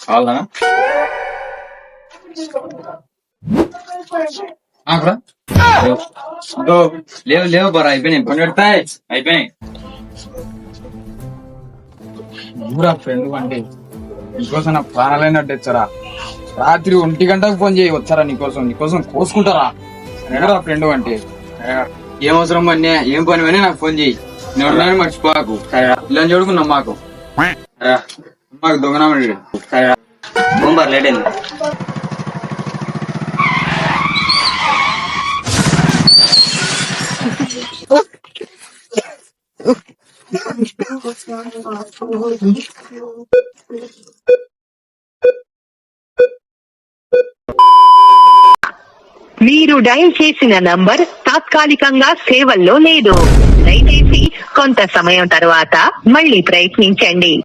కావాలా లేవు లేవు బరా అయిపోయినాయి పని పెడతాయి అయిపోయినాయి. ఊరా ఫ్రెండ్ అంటే నీకోసం నా ప్రాణాలైనట్టు తెచ్చారా. రాత్రి 1 గంటకు ఫోన్ చేయి వచ్చారా నీకోసం కోసుకుంటారా. ఊరా ఫ్రెండ్ అంటే ఏం అవసరం పని ఏం పని అని నాకు ఫోన్ చేయి. నేను ఉన్నాను మర్చిపోకు. ఇలా చూడుకున్నాం మాకు మాకు దొంగనామడి బొంబార్ లేట్ అయింది. మీరు డయల్ చేసిన నంబర్ తాత్కాలికంగా సేవల్లో లేదు. దయచేసి కొంత సమయం తర్వాత మళ్ళీ ప్రయత్నించండి.